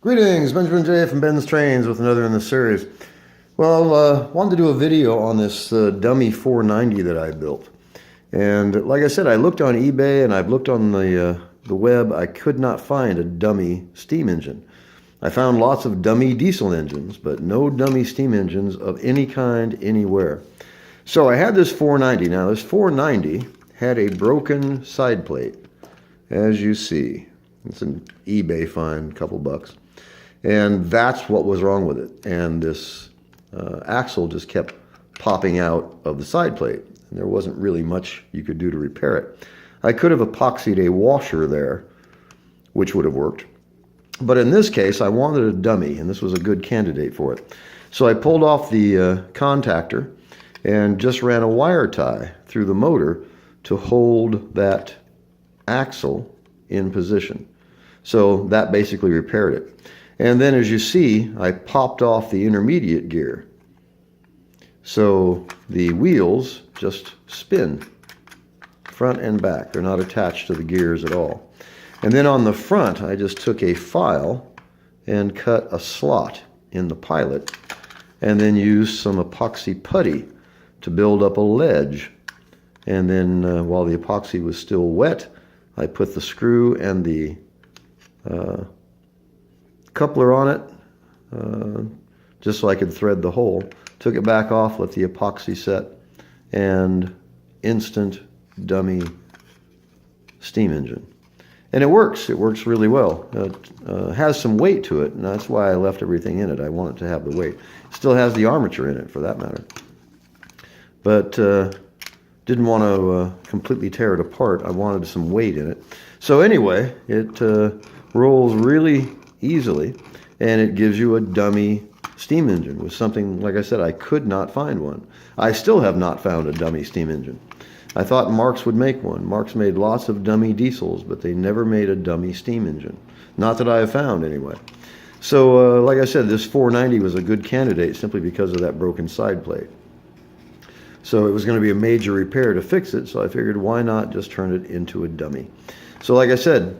Greetings, Benjamin J. from Ben's Trains with another in the series. Well, wanted to do a video on this dummy 490 that I built. And like I said, I looked on eBay and I've looked on the web. I could not find a dummy steam engine. I found lots of dummy diesel engines, but no dummy steam engines of any kind anywhere. So I had this 490. Now this 490 had a broken side plate, as you see. It's an eBay find, couple bucks. And that's what was wrong with it. And this axle just kept popping out of the side plate. And there wasn't really much you could do to repair it. I could have epoxied a washer there, which would have worked. But in this case, I wanted a dummy, and this was a good candidate for it. So I pulled off the contactor and just ran a wire tie through the motor to hold that axle in position. So that basically repaired it. And then as you see, I popped off the intermediate gear. So the wheels just spin front and back. They're not attached to the gears at all. And then on the front, I just took a file and cut a slot in the pilot and then used some epoxy putty to build up a ledge. And then while the epoxy was still wet, I put the screw and the coupler on it just so I could thread the hole. Took it back off, let the epoxy set, and instant dummy steam engine. And it works really well. It has some weight to it, and that's why I left everything in it. I want it to have the weight. It still has the armature in it, for that matter. But didn't want to completely tear it apart. I wanted some weight in it. So anyway, it rolls really easily, and it gives you a dummy steam engine with something, like I said, I could not find one. I still have not found a dummy steam engine. I thought Marx would make one. Marx made lots of dummy diesels, but they never made a dummy steam engine. Not that I have found, anyway. So, like I said, this 490 was a good candidate simply because of that broken side plate. So it was going to be a major repair to fix it, so I figured why not just turn it into a dummy. So like I said,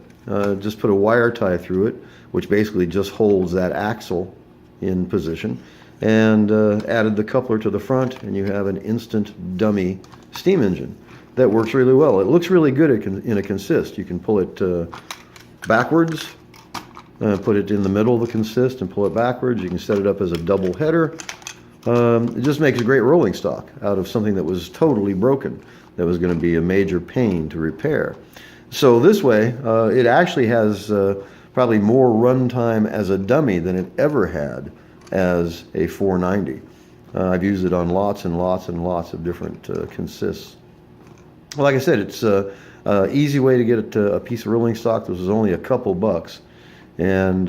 just put a wire tie through it, which basically just holds that axle in position, and added the coupler to the front, and you have an instant dummy steam engine that works really well. It looks really good in a consist. You can pull it backwards, put it in the middle of the consist and pull it backwards. You can set it up as a double header. It just makes a great rolling stock out of something that was totally broken, that was going to be a major pain to repair. So this way, it actually has probably more runtime as a dummy than it ever had as a 490. I've used it on lots and lots and lots of different consists. Well, like I said, it's an easy way to get a piece of rolling stock. This was only a couple bucks. And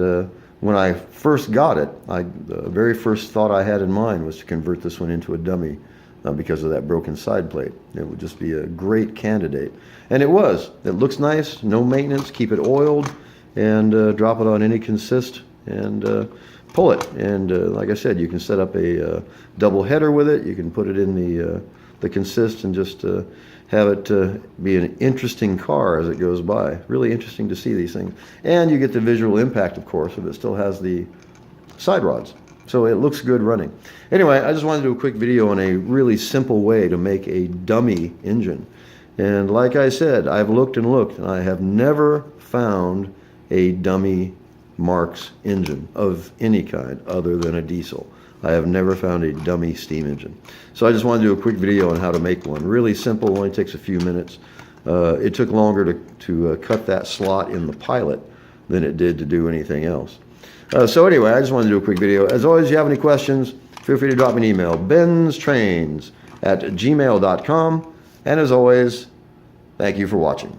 when I first got it, the very first thought I had in mind was to convert this one into a dummy because of that broken side plate. It would just be a great candidate. And it was. It looks nice, no maintenance, keep it oiled, and drop it on any consist and pull it. And like I said, you can set up a double header with it. You can put it in the consist and just have it be an interesting car as it goes by. Really interesting to see these things. And you get the visual impact, of course, if it still has the side rods. So it looks good running. Anyway, I just wanted to do a quick video on a really simple way to make a dummy engine. And like I said, I've looked and looked, and I have never found a dummy Marx engine of any kind other than a diesel. I have never found a dummy steam engine. So I just wanted to do a quick video on how to make one. Really simple, only takes a few minutes. It took longer to cut that slot in the pilot than it did to do anything else. So anyway, I just wanted to do a quick video. As always, if you have any questions, feel free to drop me an email, BENZTRAINZ@gmail.com. And as always, thank you for watching.